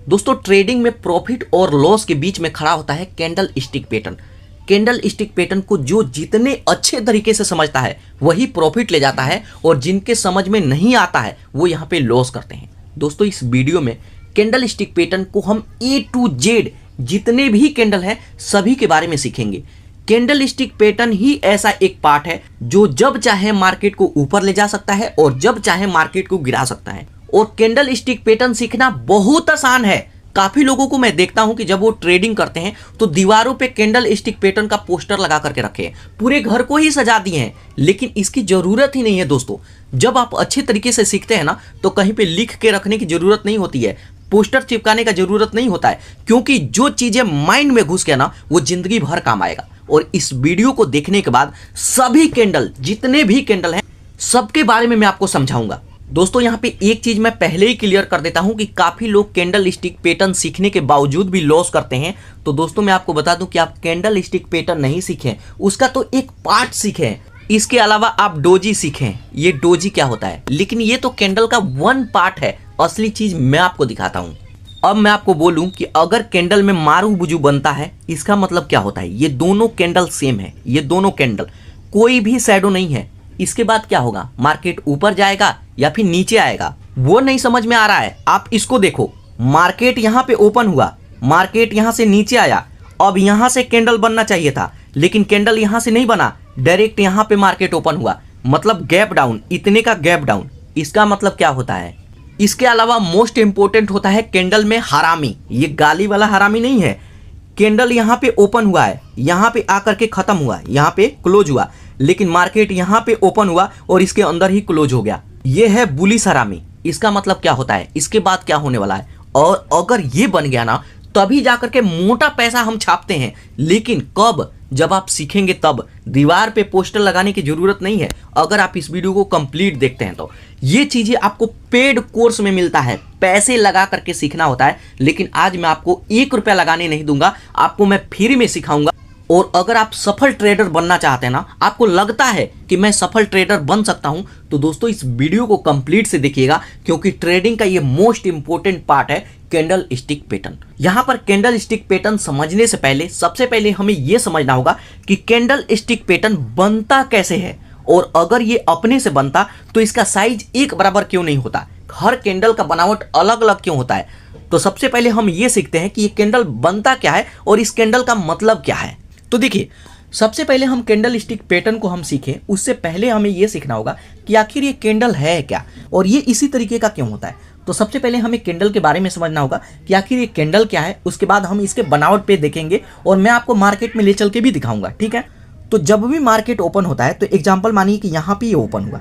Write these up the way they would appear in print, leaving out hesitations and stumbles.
दोस्तों ट्रेडिंग में प्रॉफिट और लॉस के बीच में खड़ा होता है candle stick pattern. Candle stick pattern को जो जितने अच्छे तरीके से समझता है वही प्रॉफिट ले जाता है और जिनके समझ में नहीं आता है वो यहाँ पे लॉस करते हैं। दोस्तों इस वीडियो में कैंडल स्टिक पैटर्न को हम A to Z जितने भी कैंडल है सभी के बारे में सीखेंगे। कैंडल स्टिक पैटर्न ही ऐसा एक पार्ट है जो जब चाहे मार्केट को ऊपर ले जा सकता है और जब चाहे मार्केट को गिरा सकता है। और कैंडल स्टिक पैटर्न सीखना बहुत आसान है। काफी लोगों को मैं देखता हूं कि जब वो ट्रेडिंग करते हैं तो दीवारों पे कैंडल स्टिक पैटर्न का पोस्टर लगा करके रखे हैं, पूरे घर को ही सजा दिए हैं, लेकिन इसकी जरूरत ही नहीं है। दोस्तों जब आप अच्छे तरीके से सीखते हैं ना तो कहीं पे लिख के रखने की जरूरत नहीं होती है, पोस्टर चिपकाने का जरूरत नहीं होता है, क्योंकि जो चीजें माइंड में घुस गया ना वो जिंदगी भर काम आएगा। और इस वीडियो को देखने के बाद सभी कैंडल जितने भी कैंडल हैं सबके बारे में मैं आपको समझाऊंगा। दोस्तों यहाँ पे एक चीज मैं पहले ही क्लियर कर देता हूं कि काफी लोग कैंडल स्टिक पैटर्न सीखने के बावजूद भी लॉस करते हैं। तो दोस्तों मैं आपको बता दूं कि आप कैंडल स्टिक पैटर्न नहीं सीखें, उसका तो एक पार्ट सीखें। इसके अलावा आप डोजी सीखें। ये डोजी क्या होता है, लेकिन ये तो कैंडल का वन पार्ट है। असली चीज मैं आपको दिखाता हूं। अब मैं आपको बोलूं कि अगर कैंडल में मारू बुजू बनता है इसका मतलब क्या होता है। ये दोनों कैंडल सेम है, ये दोनों कैंडल कोई भी शैडो नहीं है। इसके बाद क्या होगा, मार्केट ऊपर जाएगा या फिर नीचे आएगा वो नहीं समझ में आ रहा है। आप इसको देखो, मार्केट यहां पे ओपन हुआ, मार्केट यहां से नीचे आया, अब यहां से कैंडल बनना चाहिए था लेकिन कैंडल यहां से नहीं बना, डायरेक्ट यहां पे मार्केट ओपन हुआ, मतलब गैप डाउन, इतने का गैप डाउन। इसका मतलब क्या होता है। इसके अलावा मोस्ट इंपोर्टेंट होता है कैंडल में हरामी। ये गाली वाला हरामी नहीं है। कैंडल यहां पे ओपन हुआ है, यहां पे आकर के खत्म हुआ, यहां पे क्लोज हुआ, लेकिन मार्केट यहां पे ओपन हुआ और इसके अंदर ही क्लोज हो गया। ये है बुलिश हरामी। इसका मतलब क्या होता है, इसके बाद क्या होने वाला है। और अगर ये बन गया ना तभी जाकर के मोटा पैसा हम छापते हैं, लेकिन कब, जब आप सीखेंगे तब। दीवार पे पोस्टर लगाने की जरूरत नहीं है। अगर आप इस वीडियो को कंप्लीट देखते हैं तो ये चीजें आपको पेड कोर्स में मिलता है, पैसे लगा करके सीखना होता है। लेकिन आज मैं आपको 1 रुपया लगाने नहीं दूंगा, आपको मैं फ्री में सिखाऊंगा। और अगर आप सफल ट्रेडर बनना चाहते हैं ना, आपको लगता है कि मैं सफल ट्रेडर बन सकता हूं, तो दोस्तों इस वीडियो को कंप्लीट से देखिएगा, क्योंकि ट्रेडिंग का ये मोस्ट इंपोर्टेंट पार्ट है कैंडल स्टिक पैटर्न। यहां पर कैंडल स्टिक पैटर्न समझने से पहले सबसे पहले हमें यह समझना होगा कि कैंडल स्टिक पैटर्न बनता कैसे है, और अगर ये अपने से बनता तो इसका साइज एक बराबर क्यों नहीं होता, हर कैंडल का बनावट अलग अलग क्यों होता है। तो सबसे पहले हम ये सीखते हैं कि ये कैंडल बनता क्या है और इस कैंडल का मतलब क्या है। तो देखिए, सबसे पहले हम कैंडल स्टिक पैटर्न को हम सीखें उससे पहले हमें यह सीखना होगा कि आखिर ये कैंडल है क्या और ये इसी तरीके का क्यों होता है। तो सबसे पहले हमें कैंडल के बारे में समझना होगा कि आखिर ये कैंडल क्या है, उसके बाद हम इसके बनावट पे देखेंगे और मैं आपको मार्केट में ले चल के भी दिखाऊंगा, ठीक है। तो जब भी मार्केट ओपन होता है तो एग्जाम्पल मानिए कि यहाँ पे ये ओपन हुआ,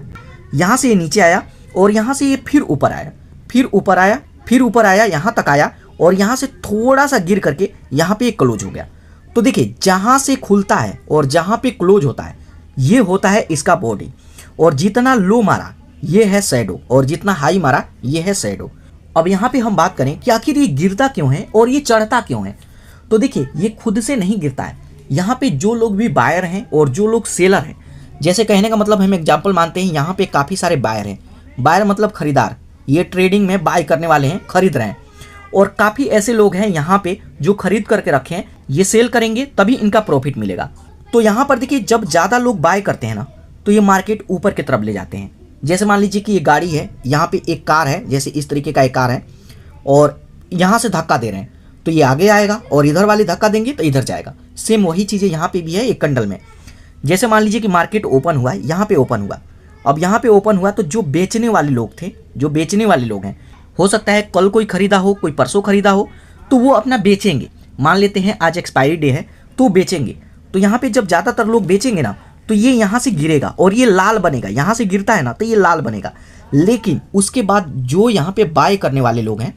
यहाँ से ये नीचे आया और यहाँ से ये फिर ऊपर आया, फिर ऊपर आया, फिर ऊपर आया, यहाँ तक आया और यहाँ से थोड़ा सा गिर करके यहाँ पे क्लोज हो गया। तो देखिए, जहां से खुलता है और जहां पे क्लोज होता है ये होता है इसका बॉडी, और जितना लो मारा ये है शैडो और जितना हाई मारा ये है शैडो। अब यहाँ पे हम बात करें कि आखिर ये गिरता क्यों है और ये चढ़ता क्यों है। तो देखिए, ये खुद से नहीं गिरता है। यहाँ पे जो लोग भी बायर हैं और जो लोग सेलर हैं, जैसे कहने का मतलब हम एग्जाम्पल मानते हैं यहाँ पे काफ़ी सारे बायर हैं। बायर मतलब खरीदार, ये ट्रेडिंग में बाय करने वाले हैं, खरीद रहे हैं। और काफ़ी ऐसे लोग हैं यहाँ पे जो खरीद करके रखे हैं, ये सेल करेंगे तभी इनका प्रॉफिट मिलेगा। तो यहाँ पर देखिए, जब ज़्यादा लोग बाय करते हैं ना तो ये मार्केट ऊपर की तरफ ले जाते हैं। जैसे मान लीजिए कि ये गाड़ी है, यहाँ पे एक कार है, जैसे इस तरीके का एक कार है और यहाँ से धक्का दे रहे हैं तो ये आगे आएगा और इधर वाले धक्का देंगे तो इधर जाएगा। सेम वही चीज़ें यहाँ पे भी है एक कैंडल में। जैसे मान लीजिए कि मार्केट ओपन हुआ, यहाँ पे ओपन हुआ, अब यहाँ पे ओपन हुआ तो जो बेचने वाले लोग थे, जो बेचने वाले लोग हैं, हो सकता है कल कोई खरीदा हो, कोई परसों खरीदा हो, तो वो अपना बेचेंगे। मान लेते हैं आज एक्सपायरी डे है तो बेचेंगे। तो यहाँ पे जब ज़्यादातर लोग बेचेंगे ना तो ये यहाँ से गिरेगा और ये लाल बनेगा, यहाँ से गिरता है ना तो ये लाल बनेगा। लेकिन उसके बाद जो यहाँ पे बाय करने वाले लोग हैं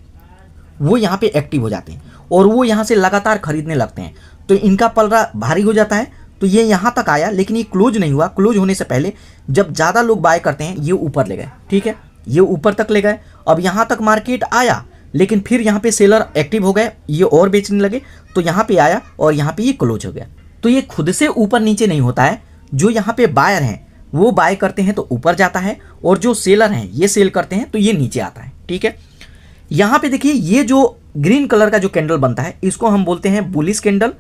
वो यहाँ पे एक्टिव हो जाते हैं और वो यहाँ से लगातार खरीदने लगते हैं, तो इनका पलड़ा भारी हो जाता है। तो ये यहाँ तक आया लेकिन ये क्लोज नहीं हुआ। क्लोज होने से पहले जब ज़्यादा लोग बाय करते हैं ये ऊपर ले गए, ठीक है, ये ऊपर तक ले गए। अब यहाँ तक मार्केट आया लेकिन फिर यहाँ पे सेलर एक्टिव हो गए, ये और बेचने लगे, तो यहाँ पे आया और यहाँ पे ये क्लोज हो गया। तो ये खुद से ऊपर नीचे नहीं होता है। जो यहाँ पे बायर हैं वो बाय करते हैं तो ऊपर जाता है और जो सेलर हैं ये सेल करते हैं तो ये नीचे आता है, ठीक है। यहाँ पे देखिए ये जो ग्रीन कलर का जो कैंडल बनता है इसको हम बोलते हैं बुलिश कैंडल,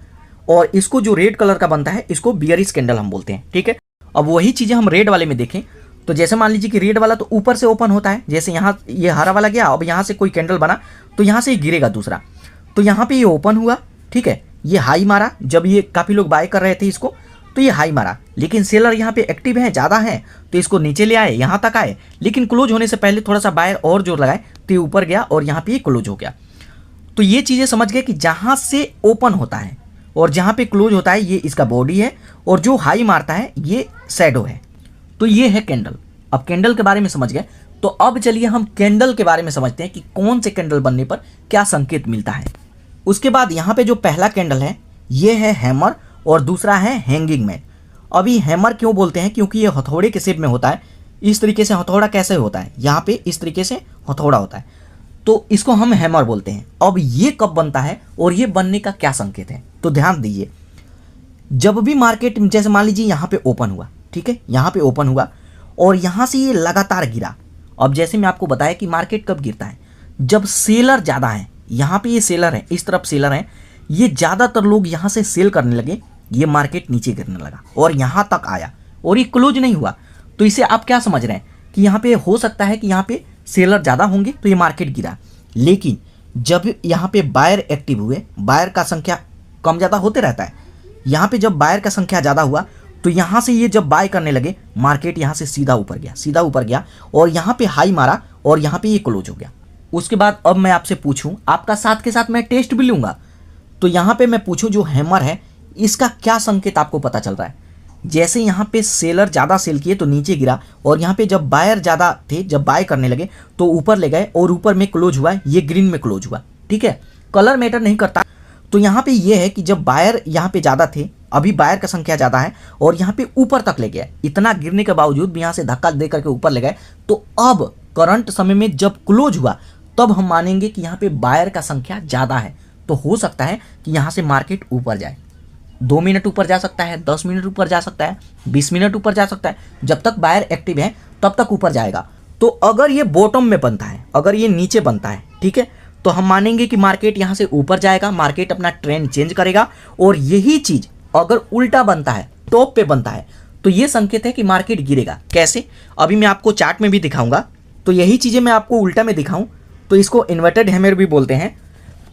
और इसको जो रेड कलर का बनता है इसको बियरिश कैंडल हम बोलते हैं। ठीक है, अब वही चीजें हम रेड वाले में देखें तो जैसे मान लीजिए कि रेड वाला तो ऊपर से ओपन होता है, जैसे यहाँ ये हरा वाला गया, अब यहाँ से कोई कैंडल बना तो यहाँ से गिरेगा दूसरा, तो यहाँ पे ये ओपन हुआ। ठीक है, ये हाई मारा, जब ये काफ़ी लोग बाय कर रहे थे इसको तो ये हाई मारा, लेकिन सेलर यहाँ पे एक्टिव है, ज़्यादा है, तो इसको नीचे ले आए, यहाँ तक आए, लेकिन क्लोज होने से पहले थोड़ा सा बायर और जोर लगाए तो ये ऊपर गया और यहाँ पे ये क्लोज हो गया। तो ये चीज़ें समझ गए कि जहाँ से ओपन होता है और जहाँ पे क्लोज होता है ये इसका बॉडी है, और जो हाई मारता है ये शैडो है। तो ये है कैंडल। अब कैंडल के बारे में समझ गए, तो अब चलिए हम कैंडल के बारे में समझते हैं कि कौन से कैंडल बनने पर क्या संकेत मिलता है। उसके बाद यहाँ पे जो पहला कैंडल है ये है हैमर और दूसरा है हैंगिंग मैन। अभी हैमर क्यों बोलते हैं, क्योंकि ये हथौड़े के शेप में होता है। इस तरीके से हथौड़ा कैसे होता है, यहाँ पे इस तरीके से हथौड़ा होता है, तो इसको हम हैमर बोलते हैं। अब ये कब बनता है और ये बनने का क्या संकेत है, तो ध्यान दीजिए। जब भी मार्केट जैसे मान लीजिए यहाँ पे ओपन हुआ, ठीक है, यहाँ पे ओपन हुआ और यहाँ से ये लगातार गिरा। अब जैसे मैं आपको बताया कि मार्केट कब गिरता है, जब सेलर ज़्यादा है, यहाँ पे ये सेलर है, इस तरफ सेलर है, ये ज़्यादातर लोग यहाँ से सेल करने लगे, ये मार्केट नीचे गिरने लगा और यहाँ तक आया और ये क्लोज नहीं हुआ। तो इसे आप क्या समझ रहे हैं कि यहाँ पे हो सकता है कि यहाँ पे सेलर ज़्यादा होंगे तो ये मार्केट गिरा, लेकिन जब यहाँ पे बायर एक्टिव हुए, बायर का संख्या कम ज़्यादा होते रहता है, यहाँ पे जब बायर का संख्या ज़्यादा हुआ तो यहाँ से ये जब बाय करने लगे मार्केट यहाँ से सीधा ऊपर गया, सीधा ऊपर गया और यहाँ पे हाई मारा और यहाँ पे ये क्लोज हो गया। उसके बाद अब मैं आपसे पूछूं, आपका साथ के साथ मैं टेस्ट भी लूँगा, तो यहाँ पे मैं पूछूं जो हैमर है इसका क्या संकेत आपको पता चल रहा है। जैसे यहाँ पे सेलर ज़्यादा सेल किए तो नीचे गिरा, और यहाँ पे जब बायर ज़्यादा थे, जब बाय करने लगे तो ऊपर ले गए और ऊपर में क्लोज हुआ, ये ग्रीन में क्लोज हुआ। ठीक है, कलर मैटर नहीं करता। तो यहाँ पे ये है कि जब बायर यहाँ पे ज़्यादा थे, अभी बायर का संख्या ज़्यादा है और यहाँ पे ऊपर तक ले गया, इतना गिरने के बावजूद भी यहाँ से धक्का दे करके ऊपर ले गए, तो अब करंट समय में जब क्लोज हुआ तब हम मानेंगे कि यहाँ पे बायर का संख्या ज़्यादा है। तो हो सकता है कि यहाँ से मार्केट ऊपर जाए, 2 मिनट ऊपर जा सकता है, 10 मिनट ऊपर जा सकता है, 20 मिनट ऊपर जा सकता है, जब तक बायर एक्टिव है तब तक ऊपर जाएगा। तो अगर ये बॉटम में बनता है, अगर ये नीचे बनता है, ठीक है, तो हम मानेंगे कि मार्केट यहाँ से ऊपर जाएगा, मार्केट अपना ट्रेंड चेंज करेगा। और यही चीज़ अगर उल्टा बनता है, टॉप पे बनता है, तो ये संकेत है कि मार्केट गिरेगा। कैसे, अभी मैं आपको चार्ट में भी दिखाऊंगा। तो यही चीज़ें मैं आपको उल्टा में दिखाऊं तो इसको इन्वर्टेड हैमर भी बोलते हैं।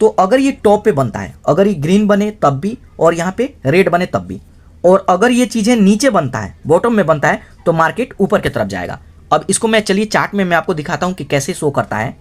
तो अगर ये टॉप पे बनता है, अगर ये ग्रीन बने तब भी और यहाँ पे रेड बने तब भी, और अगर ये चीज़ें नीचे बनता है, बॉटम में बनता है, तो मार्केट ऊपर की तरफ जाएगा। अब इसको मैं चलिए चार्ट में मैं आपको दिखाता हूँ कि कैसे शो करता है।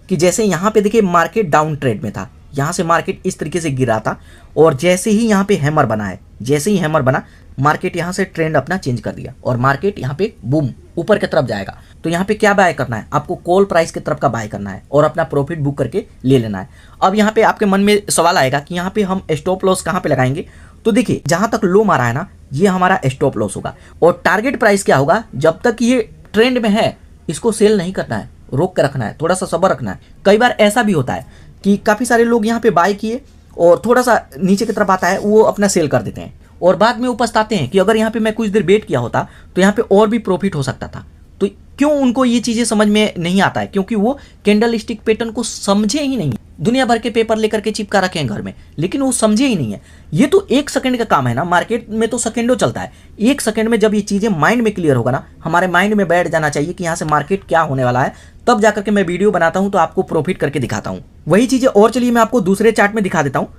कि जैसे यहाँ पे देखिए मार्केट डाउन ट्रेड में था, यहाँ से मार्केट इस तरीके से गिरा था, और जैसे ही यहाँ पे हैमर बना है, जैसे ही हैमर बना, मार्केट यहाँ से ट्रेंड अपना चेंज कर दिया और मार्केट यहाँ पे बूम ऊपर की तरफ जाएगा। तो यहाँ पे क्या बाय करना है, आपको कॉल प्राइस की तरफ का बाय करना है और अपना प्रॉफिट बुक करके ले लेना है। अब यहाँ पे आपके मन में सवाल आएगा कि यहाँ पे हम स्टॉप लॉस कहाँ पे लगाएंगे। तो देखिए जहाँ तक लो मारा है ना, ये हमारा स्टॉप लॉस होगा, और टारगेट प्राइस क्या होगा, जब तक ये ट्रेंड में है इसको सेल नहीं करना है, रोक के रखना है, थोड़ा सा सब्र रखना है। कई बार ऐसा भी होता है कि काफ़ी सारे लोग यहाँ पे बाय किए और थोड़ा सा नीचे की तरफ आता है, वो अपना सेल कर देते हैं और बाद में उपस्ताते हैं कि अगर यहाँ पे मैं कुछ देर वेट किया होता तो यहाँ पे और भी प्रॉफिट हो सकता था। तो क्यों उनको ये चीज़ें समझ में नहीं आता है, क्योंकि वो कैंडल स्टिक पैटर्न को समझे ही नहीं। दुनिया भर के पेपर लेकर के चिपका रखे हैं घर में, लेकिन वो समझे ही नहीं है। ये तो 1 सेकंड का काम है ना, मार्केट में तो सेकंडों चलता है। 1 सेकंड में जब ये चीज़ें माइंड में क्लियर होगा ना, हमारे माइंड में बैठ जाना चाहिए कि यहाँ से मार्केट क्या होने वाला है, तब जाकर के मैं वीडियो बनाता हूँ तो आपको प्रॉफिट करके दिखाता हूँ। वही चीज़ें और चलिए मैं आपको दूसरे चार्ट में दिखा देता हूँ।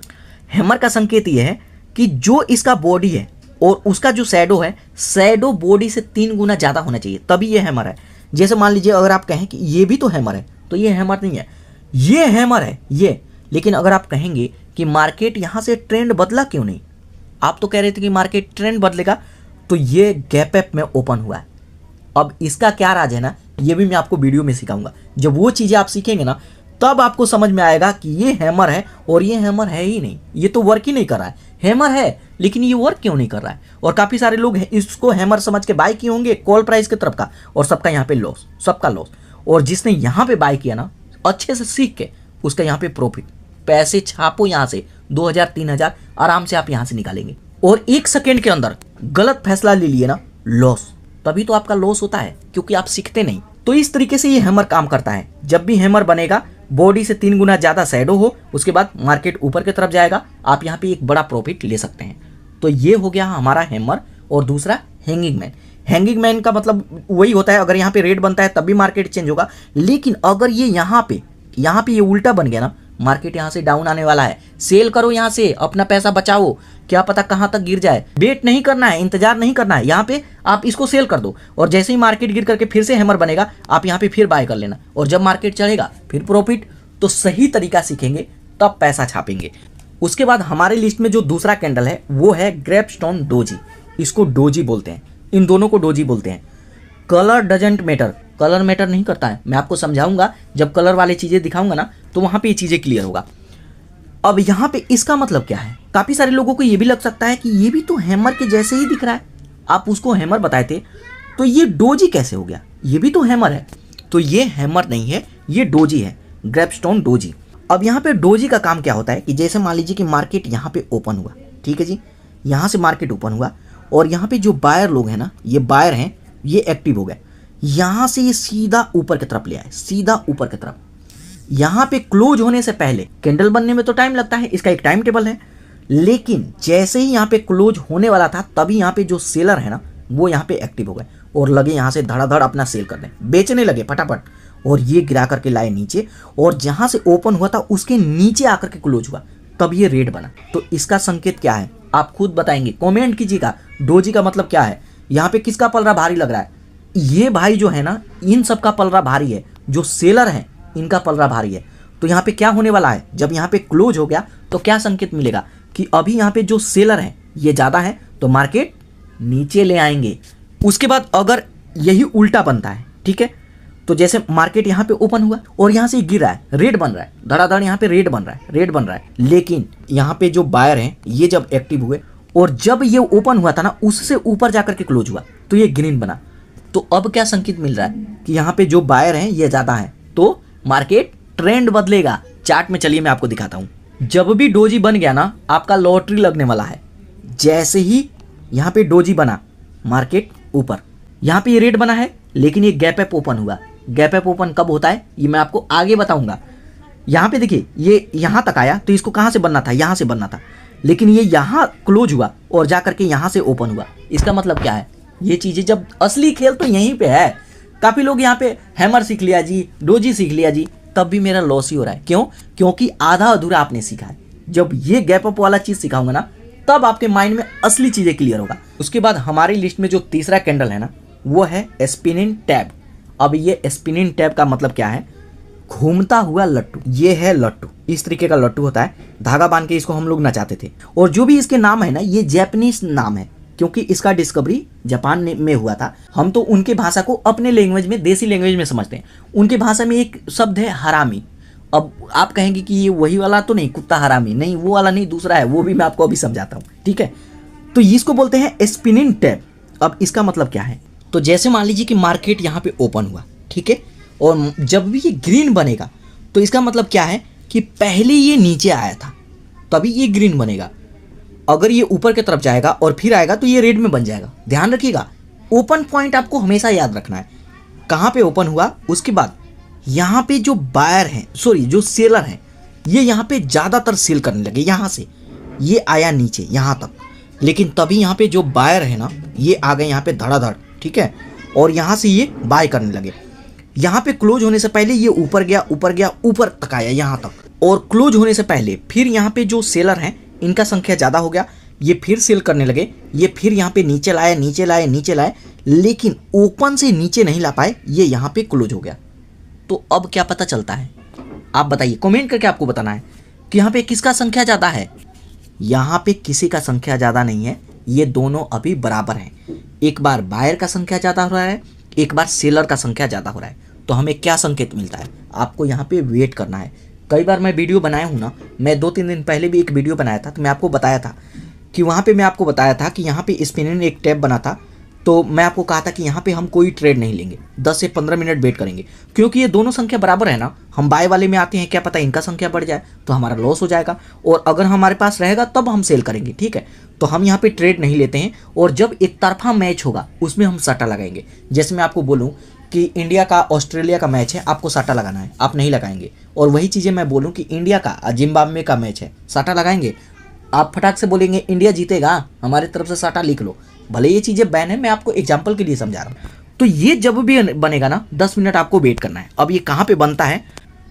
हैमर का संकेत ये है कि जो इसका बॉडी है और उसका जो शैडो है, शैडो बॉडी से 3 गुना ज़्यादा होना चाहिए, तभी ये हैमर है। जैसे मान लीजिए अगर आप कहें कि ये भी तो हैमर है, तो ये हैमर नहीं है, ये हैमर है ये। लेकिन अगर आप कहेंगे कि मार्केट यहाँ से ट्रेंड बदला क्यों नहीं, आप तो कह रहे थे कि मार्केट ट्रेंड बदलेगा, तो ये गैप अप में ओपन हुआ है। अब इसका क्या राज है ना, ये भी मैं आपको वीडियो में सिखाऊंगा। जब वो चीज़ें आप सीखेंगे ना, तब आपको समझ में आएगा कि ये हैमर है और ये हैमर है ही नहीं, ये तो वर्क ही नहीं कर रहा है। हैमर है लेकिन ये वर्क क्यों नहीं कर रहा है। और काफ़ी सारे लोग इसको हैमर समझ के बाय किए होंगे कॉल प्राइस की तरफ का, और सबका यहाँ पे लॉस, सबका लॉस। और जिसने यहाँ पे बाय किया ना, अच्छे से सीख के, उसका यहाँ पे प्रॉफिट। पैसे छापो यहाँ से 2000-3000 आराम से आप यहाँ से निकालेंगे। और 1 सेकेंड के अंदर गलत फैसला ले लिए ना, लॉस। तभी तो आपका लॉस होता है, क्योंकि आप सीखते नहीं। तो इस तरीके से ये हैमर काम करता है। जब भी हैमर बनेगा, बॉडी से 3 गुना ज़्यादा शैडो हो, उसके बाद मार्केट ऊपर की तरफ जाएगा, आप यहाँ पे एक बड़ा प्रॉफिट ले सकते हैं। तो ये हो गया हमारा हैमर। और दूसरा हैंगिंग मैन। हैंगिंग मैन का मतलब वही होता है, अगर यहाँ पे रेड बनता है तब भी मार्केट चेंज होगा, लेकिन अगर ये यहाँ पे ये उल्टा बन गया ना, मार्केट यहाँ से डाउन आने वाला है। सेल करो यहाँ से, अपना पैसा बचाओ, क्या पता कहाँ तक गिर जाए। वेट नहीं करना है, इंतजार नहीं करना है, यहाँ पे आप इसको सेल कर दो और जैसे ही मार्केट गिर करके फिर से हैमर बनेगा, आप यहाँ पे फिर बाय कर लेना और जब मार्केट चढ़ेगा फिर प्रॉफिट। तो सही तरीका सीखेंगे तब पैसा छापेंगे। उसके बाद हमारे लिस्ट में जो दूसरा कैंडल है वो है ग्रेपस्टोन डोजी। इसको डोजी बोलते हैं, इन दोनों को डोजी बोलते हैं। Colour doesn't matter, colour matter नहीं करता है। मैं आपको समझाऊंगा, जब कलर वाली चीज़ें दिखाऊंगा ना तो वहाँ पे ये चीज़ें क्लियर होगा। अब यहाँ पे इसका मतलब क्या है, काफ़ी सारे लोगों को ये भी लग सकता है कि ये भी तो हैमर के जैसे ही दिख रहा है, आप उसको हैमर बताए थे तो ये डोजी कैसे हो गया, ये भी तो हैमर है। तो ये हैमर नहीं है, ये डोजी है, ग्रेपस्टोन डोजी। अब यहाँ पे डोजी का काम क्या होता है कि जैसे मान लीजिए कि मार्केट यहाँ पे ओपन हुआ, ठीक है जी, यहाँ से मार्केट ओपन हुआ और यहाँ पे जो बायर लोग हैं ना, ये बायर हैं, ये एक्टिव हो गए, यहाँ से ये सीधा ऊपर की तरफ ले आए, सीधा ऊपर की तरफ। यहाँ पे क्लोज होने से पहले, कैंडल बनने में तो टाइम लगता है, इसका एक टाइम टेबल है, लेकिन जैसे ही यहाँ पे क्लोज होने वाला था तभी यहाँ पे जो सेलर है ना वो यहाँ पे एक्टिव हो गए और लगे यहाँ से धड़ाधड़ अपना सेल करने, बेचने लगे फटाफट, और ये गिरा करके लाए नीचे और जहाँ से ओपन हुआ था उसके नीचे आकर के क्लोज हुआ, तब ये रेड बना। तो इसका संकेत क्या है आप खुद बताएंगे, कमेंट कीजिएगा। डोजी का मतलब क्या है, यहाँ पे किसका पलड़ा भारी लग रहा है? ये भाई जो है ना, इन सब का पलड़ा भारी है, जो सेलर है इनका पलड़ा भारी है। तो यहाँ पे क्या होने वाला है, जब यहाँ पे क्लोज हो गया तो क्या संकेत मिलेगा कि अभी यहाँ पे जो सेलर है ये ज़्यादा है तो मार्केट नीचे ले आएंगे। उसके बाद अगर यही उल्टा बनता है, ठीक है, तो जैसे मार्केट यहाँ पे ओपन हुआ और यहाँ से गिर रहा है, रेड बन रहा है, धड़ाधड़ यहाँ पे रेड बन रहा है, रेड बन रहा है, लेकिन यहाँ पे जो बायर हैं ये जब एक्टिव हुए और जब ये ओपन हुआ था ना उससे ऊपर जाकर के क्लोज हुआ तो ये ग्रीन बना। तो अब क्या संकेत मिल रहा है कि यहाँ पे जो बायर हैं ये ज़्यादा है, तो मार्केट ट्रेंड बदलेगा। चार्ट में चलिए मैं आपको दिखाता हूँ। जब भी डोजी बन गया ना, आपका लॉटरी लगने वाला है। जैसे ही यहाँ पे डोजी बना, मार्केट ऊपर, यहाँ पे ये रेड बना है लेकिन ये गैप अप ओपन हुआ। गैप अप ओपन कब होता है ये मैं आपको आगे बताऊंगा। यहाँ पे देखिए ये यहाँ तक आया तो इसको कहाँ से बनना था, यहाँ से बनना था, लेकिन ये यहाँ क्लोज हुआ और जा करके यहाँ से ओपन हुआ। इसका मतलब क्या है, ये चीज़ें जब असली खेल तो यहीं पे है। काफ़ी लोग यहाँ पे हैमर सीख लिया जी, डोजी सीख लिया जी, तब भी मेरा लॉस ही हो रहा है। क्यों? क्योंकि आधा अधूरा आपने सीखा है। जब ये गैप अप वाला चीज़ सिखाऊंगा ना तब आपके माइंड में असली चीज़ें क्लियर होगा। उसके बाद हमारी लिस्ट में जो तीसरा कैंडल है ना वो है स्पिनिंग टैब। अब ये स्पिनिंग टैब का मतलब क्या है, घूमता हुआ लट्टू। ये है लट्टू, इस तरीके का लट्टू होता है, धागा बांध के इसको हम लोग नचाते थे। और जो भी इसके नाम है ना ये जैपनीज नाम है, क्योंकि इसका डिस्कवरी जापान में हुआ था। हम तो उनके भाषा को अपने लैंग्वेज में, देसी लैंग्वेज में समझते हैं। उनके भाषा में एक शब्द है हरामी। अब आप कहेंगे कि ये वही वाला तो नहीं, कुत्ता हरामी नहीं, वो वाला नहीं, दूसरा है, वो भी मैं आपको अभी समझाता हूँ, ठीक है। तो इसको बोलते हैं स्पिनिंग टैब। अब इसका मतलब क्या है, तो जैसे मान लीजिए कि मार्केट यहाँ पे ओपन हुआ, ठीक है, और जब भी ये ग्रीन बनेगा तो इसका मतलब क्या है कि पहले ये नीचे आया था तभी ये ग्रीन बनेगा। अगर ये ऊपर की तरफ जाएगा और फिर आएगा तो ये रेड में बन जाएगा। ध्यान रखिएगा, ओपन पॉइंट आपको हमेशा याद रखना है, कहाँ पे ओपन हुआ। उसके बाद यहाँ पे जो बायर हैं, सॉरी जो सेलर हैं, ये यहाँ पे ज़्यादातर सेल करने लगे। यहाँ से ये आया नीचे यहाँ तक, लेकिन तभी यहाँ पे जो बायर है ना ये आ गए यहाँ पे धड़ाधड़, ठीक है, और यहाँ से ये बाय करने लगे। यहाँ पे क्लोज होने से पहले ये ऊपर गया, ऊपर गया, ऊपर तक आया यहाँ तक, और क्लोज होने से पहले फिर यहाँ पे जो सेलर हैं इनका संख्या ज़्यादा हो गया, ये फिर सेल करने लगे, ये फिर यहाँ पे नीचे लाए, नीचे लाए, नीचे लाए, लेकिन ओपन से नीचे नहीं ला पाए, ये यहाँ पे क्लोज हो गया। तो अब क्या पता चलता है, आप बताइए, कमेंट करके आपको बताना है कि यहाँ पे किसका संख्या ज़्यादा है। यहाँ पे किसी का संख्या ज़्यादा नहीं है, ये दोनों अभी बराबर हैं। एक बार बायर का संख्या ज़्यादा हो रहा है, एक बार सेलर का संख्या ज़्यादा हो रहा है। तो हमें क्या संकेत मिलता है, आपको यहाँ पे वेट करना है। कई बार मैं वीडियो बनाया हूँ ना, मैं 2-3 दिन पहले भी एक वीडियो बनाया था, तो मैं आपको बताया था कि वहाँ पे मैं आपको बताया था कि यहाँ पे स्पिनिंग एक टैब बना था, तो मैं आपको कहा था कि यहाँ पे हम कोई ट्रेड नहीं लेंगे, 10 से 15 मिनट वेट करेंगे, क्योंकि ये दोनों संख्या बराबर है ना। हम बाय वाले में आते हैं, क्या पता इनका संख्या बढ़ जाए तो हमारा लॉस हो जाएगा, और अगर हमारे पास रहेगा तब हम सेल करेंगे, ठीक है। तो हम यहाँ पे ट्रेड नहीं लेते हैं, और जब एक तरफा मैच होगा उसमें हम सट्टा लगाएंगे। जैसे मैं आपको बोलूँ कि इंडिया का ऑस्ट्रेलिया का मैच है, आपको साटा लगाना है, आप नहीं लगाएंगे। और वही चीज़ें मैं बोलूँ कि इंडिया का जिम्बाब्वे का मैच है, साटा लगाएंगे, आप फटाक से बोलेंगे इंडिया जीतेगा, हमारी तरफ से साटा लिख लो। भले ये चीज़ें बैन है, मैं आपको एग्जाम्पल के लिए समझा रहा हूँ। तो ये जब भी बनेगा ना 10 मिनट आपको वेट करना है। अब ये कहाँ पे बनता है,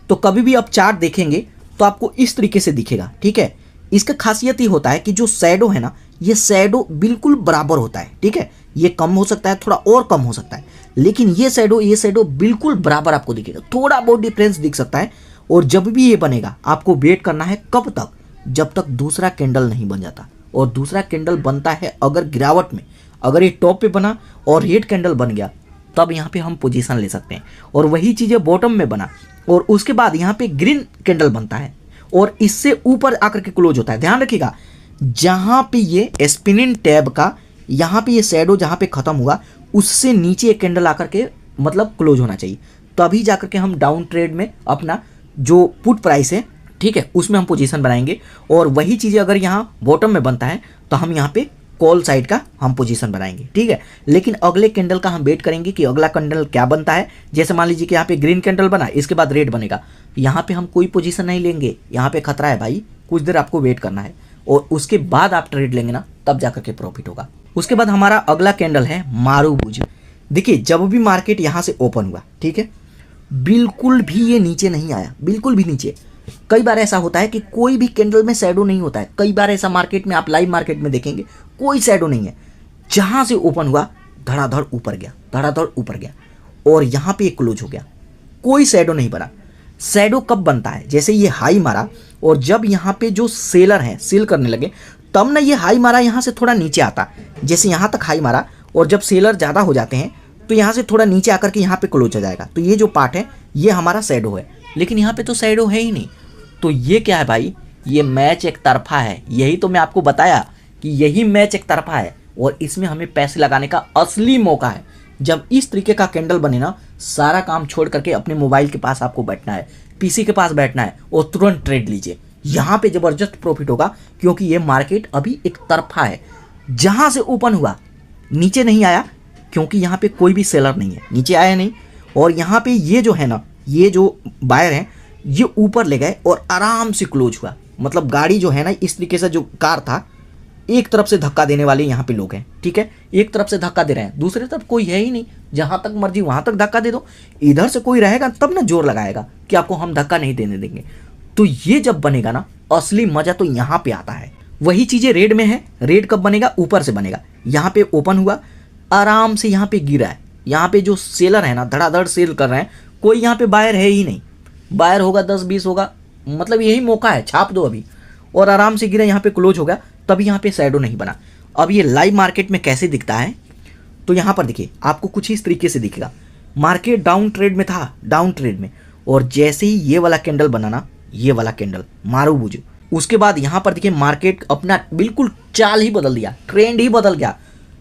तो कभी भी आप चार्ट देखेंगे तो आपको इस तरीके से दिखेगा, ठीक है। इसका खासियत ये होता है कि जो शैडो है ना, ये शैडो बिल्कुल बराबर होता है, ठीक है। ये कम हो सकता है, थोड़ा और कम हो सकता है, लेकिन ये शैडो बिल्कुल बराबर आपको दिखेगा, थोड़ा बहुत डिफरेंस दिख सकता है। और जब भी ये बनेगा आपको वेट करना है कब तक, जब तक दूसरा कैंडल नहीं बन जाता। और दूसरा कैंडल बनता है अगर गिरावट में, अगर ये टॉप पे बना और रेड कैंडल बन गया, तब यहाँ पे हम पोजीशन ले सकते हैं। और वही चीज़ें बॉटम में बना और उसके बाद यहाँ पे ग्रीन कैंडल बनता है और इससे ऊपर आकर के क्लोज होता है। ध्यान रखिएगा, जहाँ पे ये स्पिनिंग टैब का यहाँ पे ये शैडो जहाँ पे खत्म हुआ, उससे नीचे एक कैंडल आकर के मतलब क्लोज होना चाहिए, तभी जाकर के हम डाउन ट्रेड में अपना जो पुट प्राइस है, ठीक है, उसमें हम पोजीशन बनाएंगे। और वही चीज़ें अगर यहाँ बॉटम में बनता है तो हम यहाँ पे कॉल साइड का हम पोजीशन बनाएंगे, ठीक है। लेकिन अगले कैंडल का हम वेट करेंगे कि अगला कैंडल क्या बनता है। जैसे मान लीजिए कि यहाँ पे ग्रीन कैंडल बना, इसके बाद रेड बनेगा, यहाँ पे हम कोई पोजीशन नहीं लेंगे, यहाँ पे खतरा है भाई, कुछ देर आपको वेट करना है और उसके बाद आप ट्रेड लेंगे ना, तब जाकर के प्रॉफिट होगा। उसके बाद हमारा अगला कैंडल है मारूबुज। देखिए जब भी मार्केट यहाँ से ओपन हुआ, ठीक है, बिल्कुल भी ये नीचे नहीं आया, बिल्कुल भी नीचे। कई बार ऐसा होता है कि कोई भी कैंडल में शैडो नहीं होता है, कई बार ऐसा मार्केट में आप लाइव मार्केट में देखेंगे कोई शैडो नहीं है, जहां से ओपन हुआ धड़ाधड़ ऊपर गया, धड़ाधड़ ऊपर गया और यहां पे क्लोज हो गया, कोई शैडो नहीं बना। शैडो कब बनता है, जैसे ये हाई मारा और जब यहाँ पे जो सेलर हैं सेल करने लगे, तब ना ये हाई मारा यहाँ से थोड़ा नीचे आता, जैसे यहाँ तक हाई मारा और जब सेलर ज़्यादा हो जाते हैं तो यहाँ से थोड़ा नीचे आकर के यहाँ पे क्लोज हो जाएगा। तो ये जो पार्ट है ये हमारा शैडो है, लेकिन यहाँ पे तो शैडो है ही नहीं। तो ये क्या है भाई, ये मैच एक तरफा है। यही तो मैं आपको बताया कि यही मैच एक तरफा है और इसमें हमें पैसे लगाने का असली मौका है। जब इस तरीके का कैंडल बने ना, सारा काम छोड़ करके अपने मोबाइल के पास आपको बैठना है, पीसी के पास बैठना है और तुरंत ट्रेड लीजिए। यहाँ पे ज़बरदस्त प्रॉफिट होगा, क्योंकि ये मार्केट अभी एक तरफा है। जहाँ से ओपन हुआ नीचे नहीं आया, क्योंकि यहाँ पे कोई भी सेलर नहीं है, नीचे आया नहीं। और यहाँ पे ये जो है ना, ये जो बायर हैं ये ऊपर ले गए और आराम से क्लोज हुआ। मतलब गाड़ी जो है ना, इस तरीके से जो कार था, एक तरफ से धक्का देने वाले यहाँ पे लोग हैं, ठीक है, एक तरफ से धक्का दे रहे हैं, दूसरी तरफ कोई है ही नहीं, जहाँ तक मर्जी वहाँ तक धक्का दे दो। इधर से कोई रहेगा तब ना जोर लगाएगा कि आपको हम धक्का नहीं देने देंगे। तो ये जब बनेगा ना, असली मजा तो यहाँ पे आता है। वही चीज़ें रेड में है, रेड कब बनेगा, ऊपर से बनेगा। यहाँ पे ओपन हुआ, आराम से यहाँ पे गिरा है, यहाँ पे जो सेलर है ना धड़ाधड़ सेल कर रहे हैं, कोई यहाँ पे बायर है ही नहीं। बायर होगा 10-20 होगा, मतलब यही मौका है, छाप दो अभी। और आराम से गिरा, यहाँ पे क्लोज हो गया, तभी यहाँ पे शैडो नहीं बना। अब ये लाइव मार्केट में कैसे दिखता है, तो यहाँ पर देखिए आपको कुछ इस तरीके से दिखेगा। मार्केट डाउन ट्रेड में था, डाउन ट्रेड में, और जैसे ही ये वाला कैंडल बना ना, ये वाला कैंडल मारूबुज, उसके बाद यहाँ पर देखिए मार्केट अपना बिल्कुल चाल ही बदल दिया, ट्रेंड ही बदल गया।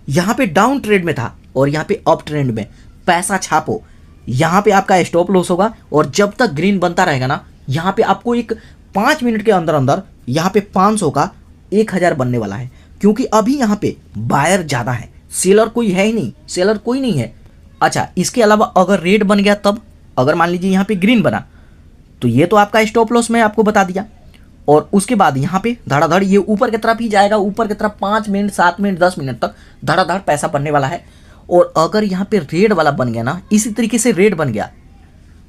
यहाँ पे डाउन ट्रेड में था और यहाँ पे अप ट्रेंड में। पैसा छापो, यहाँ पे आपका स्टॉप लॉस होगा और जब तक ग्रीन बनता रहेगा ना, यहाँ पे आपको एक 5 मिनट के अंदर अंदर यहाँ पे 500 का 1000 बनने वाला है, क्योंकि अभी यहाँ पे बायर ज़्यादा है, सेलर कोई है ही नहीं, सेलर कोई नहीं है। अच्छा, इसके अलावा अगर रेड बन गया तब, अगर मान लीजिए यहाँ पे ग्रीन बना, तो ये तो आपका स्टॉप लॉस मैं आपको बता दिया। और उसके बाद यहाँ पे धड़ाधड़ ये ऊपर की तरफ ही जाएगा, ऊपर की तरफ 5 मिनट 7 मिनट 10 मिनट तक धड़ाधड़ पैसा बनने वाला है। और अगर यहाँ पे रेड वाला बन गया ना, इसी तरीके से रेड बन गया,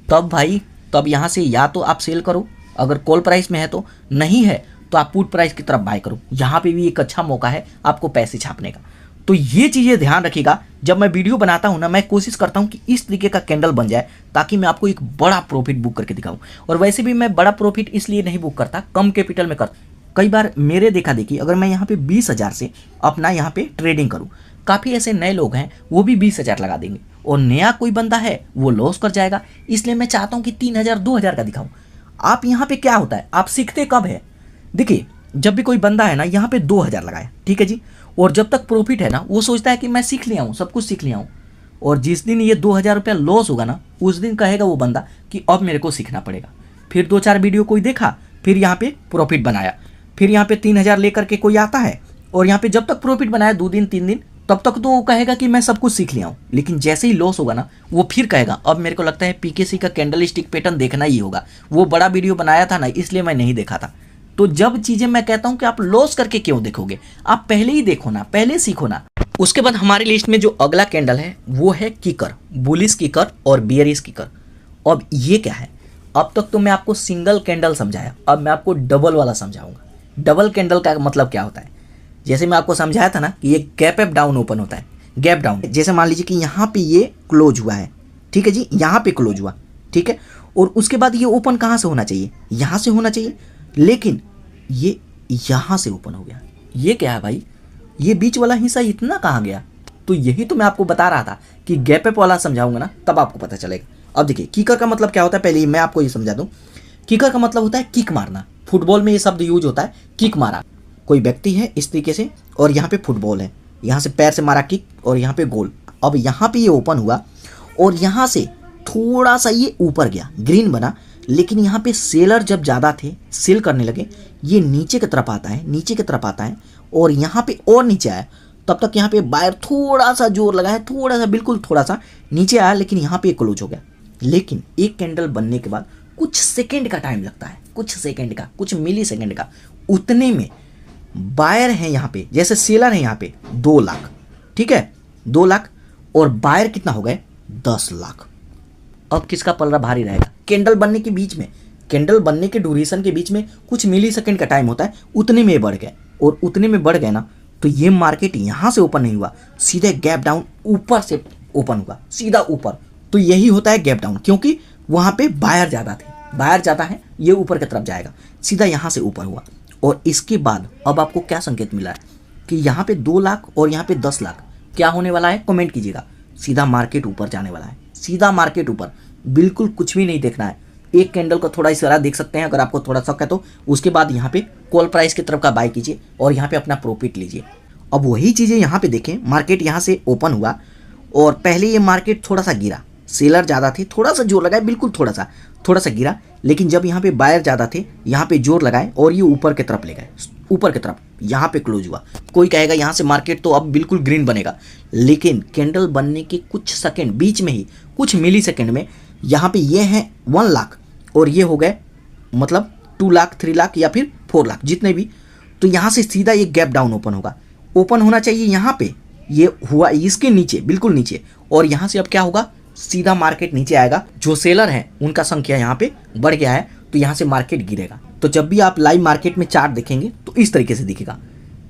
तब भाई तब यहाँ से या तो आप सेल करो अगर कॉल प्राइस में है, तो नहीं है तो आप पुट प्राइस की तरफ बाय करो। यहाँ पे भी एक अच्छा मौका है आपको पैसे छापने का। तो ये चीज़ें ध्यान रखिएगा, जब मैं वीडियो बनाता हूँ ना, मैं कोशिश करता हूँ कि इस तरीके का कैंडल बन जाए ताकि मैं आपको एक बड़ा प्रॉफिट बुक करके दिखाऊँ। और वैसे भी मैं बड़ा प्रॉफिट इसलिए नहीं बुक करता, कम कैपिटल में करता। कई बार मेरे देखा देखी अगर मैं यहाँ पे 20,000 से अपना यहाँ पे ट्रेडिंग करूँ, काफ़ी ऐसे नए लोग हैं वो भी 20,000 लगा देंगे और नया कोई बंदा है वो लॉस कर जाएगा। इसलिए मैं चाहता हूँ कि 3,000 2,000 का दिखाऊँ। आप यहाँ पे क्या होता है, आप सीखते कब है, देखिए जब भी कोई बंदा है ना यहाँ पे 2,000 लगाया, ठीक है जी, और जब तक प्रॉफिट है ना वो सोचता है कि मैं सीख लिया हूँ, सब कुछ सीख लिया हूँ। और जिस दिन ये 2,000 रुपया लॉस होगा ना, उस दिन कहेगा वो बंदा कि अब मेरे को सीखना पड़ेगा। फिर 2-4 वीडियो कोई देखा, फिर यहाँ पे प्रॉफिट बनाया, फिर यहाँ पे 3,000 लेकर के कोई आता है और यहाँ पे जब तक प्रॉफिट बनाया 2 दिन 3 दिन तब तक तो वो कहेगा कि मैं सब कुछ सीख लिया हूँ, लेकिन जैसे ही लॉस होगा ना वो फिर कहेगा अब मेरे को लगता है पीकेसी का कैंडल स्टिक पैटर्न देखना ही होगा। वो बड़ा वीडियो बनाया था ना, इसलिए मैं नहीं देखा था। तो जब चीजें मैं कहता हूं कि आप लॉस करके क्यों देखोगे, आप पहले ही देखो ना, पहले सीखो ना। उसके बाद हमारी लिस्ट में जो अगला कैंडल है वो है किकर, बुलिश किकर और बियरिश किकर। अब ये क्या है, अब तक तो मैं आपको सिंगल कैंडल समझाया, अब मैं आपको डबल वाला समझाऊंगा। डबल कैंडल का मतलब क्या होता है, जैसे मैं आपको समझाया था ना कि ये गैप अप डाउन ओपन होता है, गैप डाउन। जैसे मान लीजिए कि यहाँ पे ये क्लोज हुआ है, ठीक है जी, यहाँ पे क्लोज हुआ, ठीक है, और उसके बाद ये ओपन कहाँ से होना चाहिए, यहाँ से होना चाहिए, लेकिन ये यहाँ से ओपन हो गया। ये क्या है भाई, ये बीच वाला हिस्सा इतना कहाँ गया। तो यही तो मैं आपको बता रहा था कि गैप अप वाला समझाऊंगा ना तब आपको पता चलेगा। अब देखिए किकर का मतलब क्या होता है, पहले ही मैं आपको ये समझा दूं। किकर का मतलब होता है किक मारना। फुटबॉल में ये शब्द यूज होता है, किक मारा। कोई व्यक्ति है इस तरीके से और यहाँ पे फुटबॉल है, यहाँ से पैर से मारा किक और यहाँ पे गोल। अब यहाँ पे ये ओपन हुआ और यहाँ से थोड़ा सा ये ऊपर गया, ग्रीन बना, लेकिन यहाँ पे सेलर जब ज़्यादा थे, सेल करने लगे, ये नीचे की तरफ आता है, नीचे की तरफ आता है और यहाँ पे और नीचे आया। तब तक यहाँ पे बायर थोड़ा सा जोर लगाया, थोड़ा सा, बिल्कुल थोड़ा सा नीचे आया, लेकिन यहाँ पे क्लोज हो गया। लेकिन एक कैंडल बनने के बाद कुछ सेकंड का टाइम लगता है, कुछ सेकंड का, कुछ मिली सेकंड का। उतने में बायर है यहाँ पे, जैसे सेलर है यहाँ पे 2 लाख, ठीक है, 2 लाख, और बायर कितना हो गए 10 लाख। अब किसका पलड़ा भारी रहेगा। कैंडल बनने के बीच में, कैंडल बनने के ड्यूरेशन के बीच में कुछ मिली सेकंड का टाइम होता है, उतने में बढ़ गए, और उतने में बढ़ गए ना तो ये मार्केट यहाँ से ओपन नहीं हुआ, सीधे गैप डाउन ऊपर से ओपन हुआ, सीधा ऊपर। तो यही होता है गैप डाउन, क्योंकि वहाँ पे बायर ज़्यादा थे, बायर ज़्यादा है, ये ऊपर की तरफ जाएगा, सीधा यहाँ से ऊपर हुआ। और इसके बाद अब आपको क्या संकेत मिला है कि यहाँ पे 2 लाख और यहाँ पे 10 लाख क्या होने वाला है, कमेंट कीजिएगा। सीधा मार्केट ऊपर जाने वाला है, सीधा मार्केट ऊपर, बिल्कुल कुछ भी नहीं देखना है। एक कैंडल का थोड़ा इशारा देख सकते हैं अगर आपको थोड़ा शक है तो। उसके बाद यहाँ पे कॉल प्राइस की तरफ का बाय कीजिए और यहाँ पे अपना प्रॉफिट लीजिए। अब वही चीज़ें यहाँ पे देखें, मार्केट यहाँ से ओपन हुआ और पहले ये मार्केट थोड़ा सा गिरा, सेलर ज़्यादा थे, थोड़ा सा जोर लगाए, बिल्कुल थोड़ा सा गिरा, लेकिन जब यहाँ पे बायर ज़्यादा थे, यहाँ पे जोर लगाए और ये ऊपर की तरफ ले गए, ऊपर की तरफ, यहाँ पे क्लोज हुआ। कोई कहेगा यहाँ से मार्केट तो अब बिल्कुल ग्रीन बनेगा, लेकिन कैंडल बनने के कुछ सेकंड, बीच में ही कुछ मिली सेकंड में यहाँ पे ये हैं 1 लाख और ये हो गए मतलब 2 लाख, 3 लाख या फिर 4 लाख, जितने भी। तो यहाँ से सीधा ये गैप डाउन ओपन होगा, ओपन होना चाहिए यहाँ पे, ये हुआ इसके नीचे, बिल्कुल नीचे, और यहाँ से अब क्या होगा, सीधा मार्केट नीचे आएगा। जो सेलर है उनका संख्या यहाँ पे बढ़ गया है, तो यहाँ से मार्केट गिरेगा। तो जब भी आप लाइव मार्केट में चार्ट देखेंगे तो इस तरीके से दिखेगा।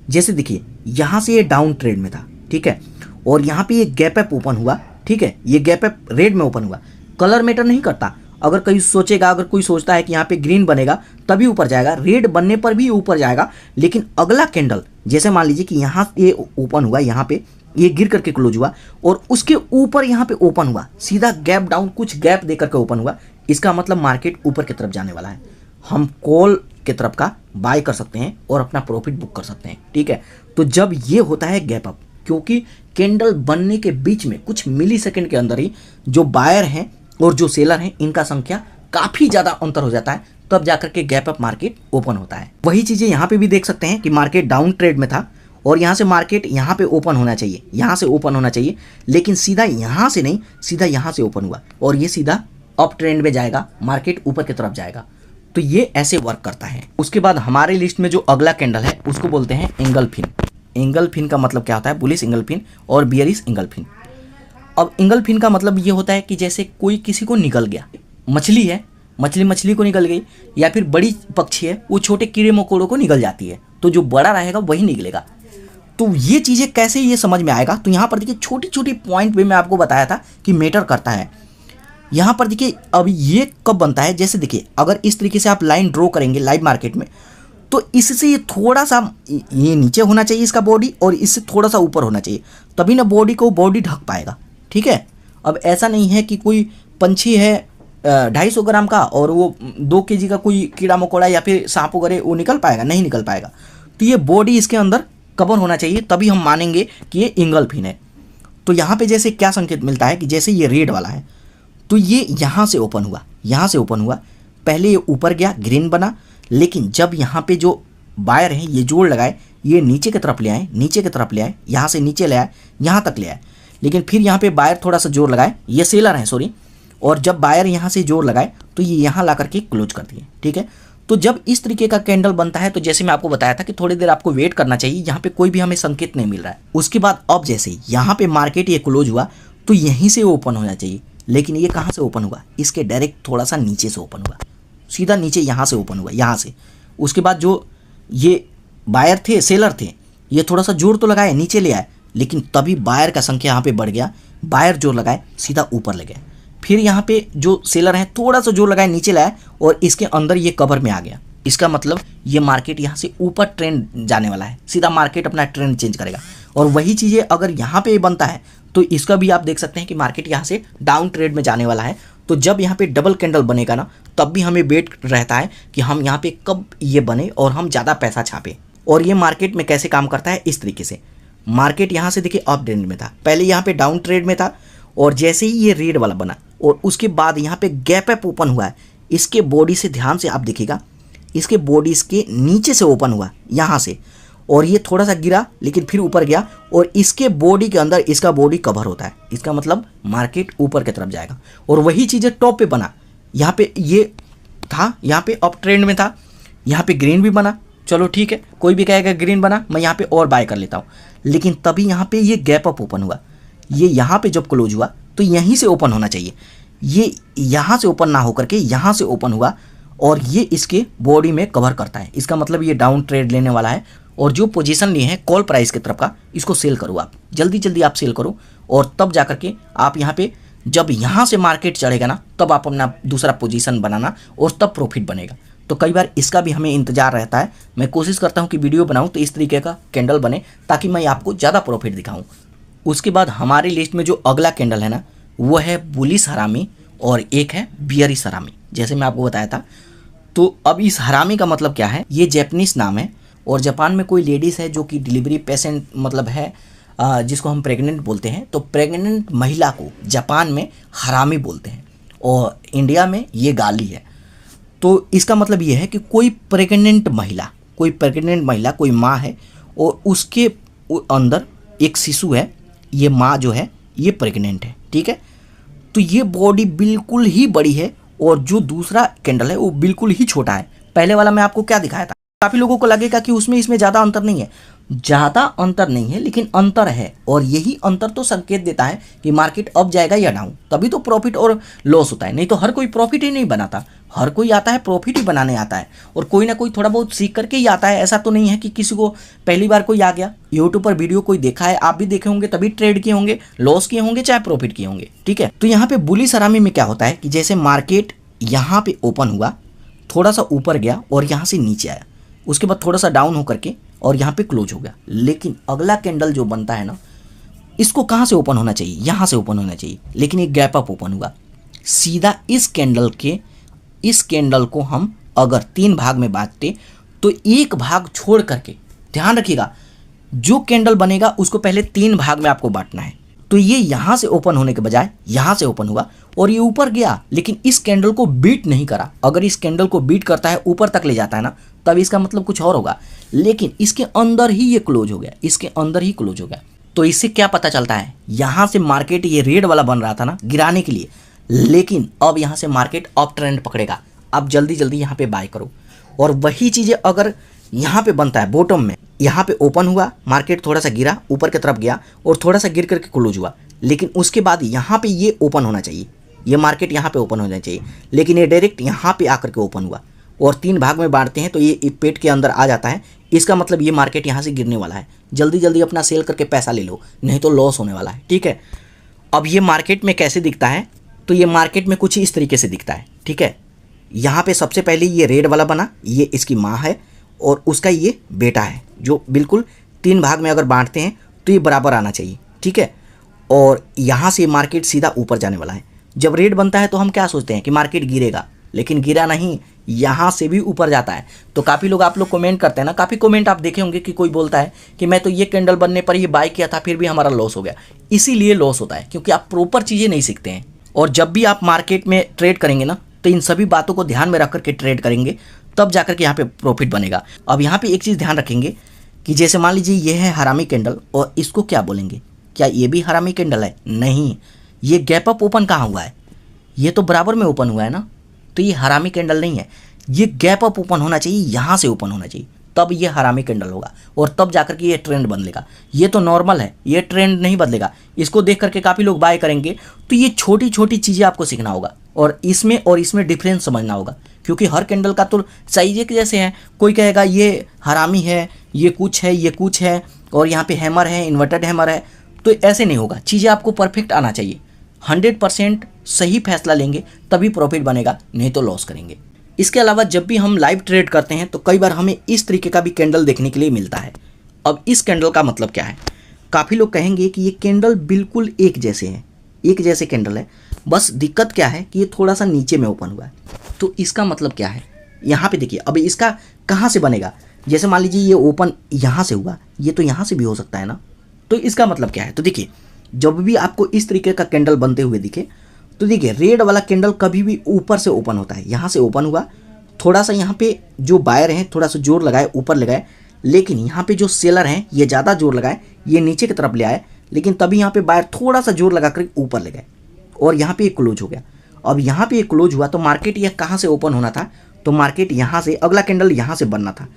जैसे देखिए यहाँ से ये डाउन ट्रेड में था, ठीक है, और यहाँ पे ये गैप अप ओपन हुआ, ठीक है, ये गैप अप रेड में ओपन हुआ। कलर मैटर नहीं करता, अगर कोई सोचेगा, अगर कोई सोचता है कि यहाँ पे ग्रीन बनेगा तभी ऊपर जाएगा, रेड बनने पर भी ऊपर जाएगा, लेकिन अगला कैंडल जैसे मान लीजिए कि यहाँ ये ओपन हुआ, यहाँ पे ये गिर करके क्लोज हुआ और उसके ऊपर यहाँ पे ओपन हुआ, सीधा गैप डाउन, कुछ गैप दे करके ओपन हुआ, इसका मतलब मार्केट ऊपर की तरफ जाने वाला है। हम कॉल की तरफ का बाय कर सकते हैं और अपना प्रॉफिट बुक कर सकते हैं, ठीक है। तो जब ये होता है गैप अप, क्योंकि कैंडल बनने के बीच में कुछ मिली सेकेंड के अंदर ही जो बायर हैं और जो सेलर हैं इनका संख्या काफ़ी ज़्यादा अंतर हो जाता है, तब जाकर के गैप अप मार्केट ओपन होता है। वही चीज़ें यहाँ पे भी देख सकते हैं कि मार्केट डाउन ट्रेड में था और यहाँ से मार्केट यहाँ पे ओपन होना चाहिए, यहाँ से ओपन होना चाहिए, लेकिन सीधा यहाँ से नहीं, सीधा यहाँ से ओपन हुआ और ये सीधा अप ट्रेंड में जाएगा, मार्केट ऊपर की तरफ जाएगा। तो ये ऐसे वर्क करता है। उसके बाद हमारे लिस्ट में जो अगला कैंडल है उसको बोलते हैं एंगलफिन। एंगलफिन का मतलब क्या होता है, बुलिश एंगलफिन और बियरिश एंगलफिन। अब एंगलफिन का मतलब ये होता है कि जैसे कोई किसी को निकल गया, मछली है, मछली को निकल गई, या फिर बड़ी पक्षी है वो छोटे कीड़े मकोड़ों को निकल जाती है, तो जो बड़ा रहेगा वही निकलेगा। तो ये चीज़ें कैसे ये समझ में आएगा, तो यहाँ पर देखिए छोटी छोटी पॉइंट भी मैं आपको बताया था कि मैटर करता है। यहाँ पर देखिए अब ये कब बनता है, जैसे देखिए अगर इस तरीके से आप लाइन ड्रॉ करेंगे लाइव मार्केट में, तो इससे ये थोड़ा सा ये नीचे होना चाहिए इसका बॉडी, और इससे थोड़ा सा ऊपर होना चाहिए, तभी ना बॉडी ढक पाएगा, ठीक है। अब ऐसा नहीं है कि कोई पंछी है 250 ग्राम का और वो 2 kg का कोई कीड़ा मकोड़ा या फिर सांप वगैरह वो निकल पाएगा, नहीं निकल पाएगा। तो ये बॉडी इसके अंदर कवर होना चाहिए, तभी हम मानेंगे कि ये एंगलफिन है। तो यहाँ पे जैसे क्या संकेत मिलता है कि जैसे ये रेड वाला है, तो ये यहाँ से ओपन हुआ, यहाँ से ओपन हुआ, पहले ये ऊपर गया, ग्रीन बना, लेकिन जब यहाँ पे जो बायर है ये जोड़ लगाए, ये नीचे की तरफ ले आए, नीचे की तरफ ले आए, यहाँ से नीचे ले आए, यहाँ तक ले आए, लेकिन फिर यहाँ पे बायर थोड़ा सा जोर लगाए, ये सेलर है सॉरी, और जब बायर यहाँ से जोर लगाए तो ये यहाँ ला करके क्लोज कर दिए। ठीक है, तो जब इस तरीके का कैंडल बनता है तो जैसे मैं आपको बताया था कि थोड़ी देर आपको वेट करना चाहिए, यहाँ पे कोई भी हमें संकेत नहीं मिल रहा है। उसके बाद अब जैसे यहाँ पे मार्केट ये क्लोज हुआ तो यहीं से ओपन होना चाहिए, लेकिन ये कहाँ से ओपन हुआ, इसके डायरेक्ट थोड़ा सा नीचे से ओपन हुआ, सीधा नीचे यहाँ से ओपन हुआ, यहाँ से। उसके बाद जो ये बायर थे, सेलर थे, ये थोड़ा सा जोर तो लगाए, नीचे ले आए, लेकिन तभी बायर का संख्या यहाँ पे बढ़ गया, बायर जोर लगाए सीधा ऊपर ले गए। फिर यहाँ पे जो सेलर हैं थोड़ा सा जोर लगाए, नीचे लाए और इसके अंदर ये कवर में आ गया। इसका मतलब ये मार्केट यहाँ से ऊपर ट्रेंड जाने वाला है, सीधा मार्केट अपना ट्रेंड चेंज करेगा। और वही चीज़ें अगर यहाँ पे बनता है तो इसका भी आप देख सकते हैं कि मार्केट यहाँ से डाउन ट्रेड में जाने वाला है। तो जब यहाँ पे डबल कैंडल बनेगा ना, तब भी हमें वेट रहता है कि हम यहाँ पे कब ये बने और हम ज़्यादा पैसा छापे। और ये मार्केट में कैसे काम करता है, इस तरीके से मार्केट यहाँ से देखिए अप ट्रेंड में था, पहले यहाँ पे डाउन ट्रेड में था, और जैसे ही ये रेड वाला बना और उसके बाद यहाँ पे गैप अप ओपन हुआ है, इसके बॉडी से ध्यान से आप देखिएगा, इसके बॉडी के नीचे से ओपन हुआ यहाँ से, और ये थोड़ा सा गिरा लेकिन फिर ऊपर गया, और इसके बॉडी के अंदर इसका बॉडी कवर होता है। इसका मतलब मार्केट ऊपर की तरफ जाएगा। और वही चीज़ें टॉप पे बना, यहाँ पे ये था, यहाँ पे अप ट्रेंड में था, यहाँ पे ग्रीन भी बना, चलो ठीक है, कोई भी कहेगा ग्रीन बना, मैं यहाँ पे और बाय कर लेता हूँ, लेकिन तभी यहाँ पे ये गैप अप ओपन हुआ। ये यहाँ पे जब क्लोज हुआ तो यहीं से ओपन होना चाहिए, ये यहाँ से ओपन ना होकर के यहाँ से ओपन हुआ, और ये इसके बॉडी में कवर करता है। इसका मतलब ये डाउन ट्रेड लेने वाला है, और जो पोजीशन लिए हैं कॉल प्राइस की तरफ का, इसको सेल करो आप, जल्दी जल्दी आप सेल करो, और तब जा करके आप यहाँ पे जब यहाँ से मार्केट चढ़ेगा ना, तब आप अपना दूसरा पोजीशन बनाना और तब प्रॉफिट बनेगा। तो कई बार इसका भी हमें इंतजार रहता है। मैं कोशिश करता हूँ कि वीडियो बनाऊँ तो इस तरीके का कैंडल बने, ताकि मैं आपको ज़्यादा प्रॉफिट दिखाऊँ। उसके बाद हमारी लिस्ट में जो अगला कैंडल है ना, वो है बुलिश हरामी और एक है बियरिश हरामी, जैसे मैं आपको बताया था। तो अब इस हरामी का मतलब क्या है, ये जैपनीज नाम है, और जापान में कोई लेडीज़ है जो कि डिलीवरी पेशेंट मतलब है, जिसको हम प्रेग्नेंट बोलते हैं। तो प्रेग्नेंट महिला को जापान में हरामी बोलते हैं, और इंडिया में ये गाली है। तो इसका मतलब ये है कि कोई प्रेग्नेंट महिला कोई माँ है और उसके अंदर एक शिशु है, ये माँ जो है ये प्रेग्नेंट है, ठीक है। तो ये बॉडी बिल्कुल ही बड़ी है, और जो दूसरा कैंडल है वो बिल्कुल ही छोटा है। पहले वाला मैं आपको क्या दिखाया था, काफ़ी लोगों को लगेगा कि उसमें इसमें ज़्यादा अंतर नहीं है, ज़्यादा अंतर नहीं है, लेकिन अंतर है, और यही अंतर तो संकेत देता है कि मार्केट अप जाएगा या डाउन, तभी तो प्रॉफिट और लॉस होता है। नहीं तो हर कोई प्रॉफिट ही नहीं बनाता, हर कोई आता है प्रॉफिट ही बनाने आता है, और कोई ना कोई थोड़ा बहुत सीख करके ही आता है। ऐसा तो नहीं है कि किसी को पहली बार कोई आ गया, यूट्यूब पर वीडियो कोई देखा है, आप भी देखे होंगे तभी ट्रेड किए होंगे, लॉस किए होंगे चाहे प्रॉफिट किए होंगे, ठीक है। तो यहाँ पे बुलिश हरामी में क्या होता है कि जैसे मार्केट यहाँ पे ओपन हुआ, थोड़ा सा ऊपर गया और यहाँ से नीचे आया, उसके बाद थोड़ा सा डाउन होकर के और यहाँ पे क्लोज हो गया। लेकिन अगला कैंडल जो बनता है ना, इसको कहाँ से ओपन होना चाहिए, यहाँ से ओपन होना चाहिए, लेकिन एक गैप अप ओपन हुआ सीधा। इस कैंडल को हम अगर 3 भाग में बांटते तो एक भाग छोड़ करके, ध्यान रखिएगा, जो कैंडल बनेगा उसको पहले 3 भाग में आपको बांटना है। तो ये यहाँ से ओपन होने के बजाय यहाँ से ओपन हुआ और ये ऊपर गया, लेकिन इस कैंडल को बीट नहीं करा। अगर इस कैंडल को बीट करता है, ऊपर तक ले जाता है ना, तब इसका मतलब कुछ और होगा, लेकिन इसके अंदर ही ये क्लोज हो गया, इसके अंदर ही क्लोज हो गया। तो इससे क्या पता चलता है, यहाँ से मार्केट ये रेड वाला बन रहा था ना गिराने के लिए, लेकिन अब यहाँ से मार्केट अप ट्रेंड पकड़ेगा। आप जल्दी जल्दी यहाँ पे बाय करो। और वही चीज़ें अगर यहाँ पे बनता है बॉटम में, यहाँ पे ओपन हुआ, मार्केट थोड़ा सा गिरा, ऊपर की तरफ गया और थोड़ा सा गिर करके क्लोज हुआ, लेकिन उसके बाद यहाँ पे ये ओपन होना चाहिए, ये मार्केट यहाँ पे ओपन होना चाहिए, लेकिन ये डायरेक्ट यहाँ पे आकर के ओपन हुआ और 3 भाग में बांटते हैं तो ये पेट के अंदर आ जाता है। इसका मतलब ये मार्केट यहाँ से गिरने वाला है। जल्दी जल्दी अपना सेल करके पैसा ले लो, नहीं तो लॉस होने वाला है, ठीक है। अब ये मार्केट में कैसे दिखता है, तो ये मार्केट में कुछ इस तरीके से दिखता है, ठीक है। यहाँ पे सबसे पहले ये रेड वाला बना, ये इसकी माँ है और उसका ये बेटा है, जो बिल्कुल 3 भाग में अगर बांटते हैं तो ये बराबर आना चाहिए, ठीक है। और यहाँ से मार्केट सीधा ऊपर जाने वाला है। जब रेड बनता है तो हम क्या सोचते हैं कि मार्केट गिरेगा, लेकिन गिरा नहीं, यहाँ से भी ऊपर जाता है। तो काफ़ी लोग आप लोग कमेंट करते हैं ना, काफ़ी कमेंट आप देखे होंगे कि कोई बोलता है कि मैं तो ये कैंडल बनने पर ही बाय किया था, फिर भी हमारा लॉस हो गया। इसीलिए लॉस होता है क्योंकि आप प्रॉपर चीज़ें नहीं सीखते हैं। और जब भी आप मार्केट में ट्रेड करेंगे ना, तो इन सभी बातों को ध्यान में रख करके ट्रेड करेंगे, तब जाकर के यहाँ पे प्रॉफिट बनेगा। अब यहाँ पे एक चीज़ ध्यान रखेंगे कि जैसे मान लीजिए ये है हरामी कैंडल और इसको क्या बोलेंगे, क्या ये भी हरामी कैंडल है? नहीं, ये गैप अप ओपन कहाँ हुआ है, ये तो बराबर में ओपन हुआ है ना, तो ये हरामी कैंडल नहीं है। ये गैप अप ओपन होना चाहिए, यहाँ से ओपन होना चाहिए, तब ये हरामी कैंडल होगा और तब जाकर के ये ट्रेंड बदलेगा। ये तो नॉर्मल है, ये ट्रेंड नहीं बदलेगा। इसको देख करके काफ़ी लोग बाय करेंगे। तो ये छोटी छोटी चीज़ें आपको सीखना होगा और इसमें डिफरेंस समझना होगा, क्योंकि हर कैंडल का तो साइज एक जैसे है। कोई कहेगा ये हरामी है, ये कुछ है और यहाँ पे हैमर है, इन्वर्टेड हैमर है, तो ऐसे नहीं होगा। चीज़ें आपको परफेक्ट आना चाहिए। 100% सही फैसला लेंगे तभी प्रॉफिट बनेगा, नहीं तो लॉस करेंगे। इसके अलावा जब भी हम लाइव ट्रेड करते हैं तो कई बार हमें इस तरीके का भी कैंडल देखने के लिए मिलता है। अब इस कैंडल का मतलब क्या है? काफ़ी लोग कहेंगे कि ये कैंडल बिल्कुल एक जैसे हैं, एक जैसे कैंडल है, बस दिक्कत क्या है कि ये थोड़ा सा नीचे में ओपन हुआ है। तो इसका मतलब क्या है? यहाँ पे देखिए, अभी इसका कहाँ से बनेगा? जैसे मान लीजिए ये ओपन यहाँ से हुआ, ये तो यहाँ से भी हो सकता है ना। तो इसका मतलब क्या है? तो देखिए, जब भी आपको इस तरीके का कैंडल बनते हुए दिखे तो देखिए, रेड वाला कैंडल कभी भी ऊपर से ओपन होता है। यहाँ से ओपन हुआ, थोड़ा सा यहाँ पे जो बायर हैं थोड़ा सा जोर लगाए, ऊपर लगाए, लेकिन यहाँ पे जो सेलर हैं ये ज़्यादा जोर लगाए, ये नीचे की तरफ ले आए, लेकिन तभी यहाँ पे बायर थोड़ा सा जोर लगा कर ऊपर ले गए और यहाँ पे एक क्लोज हो गया। अब यहाँ पे एक क्लोज हुआ तो मार्केट यह कहाँ से ओपन होना था? तो मार्केट यहाँ से, अगला कैंडल यहाँ से बनना था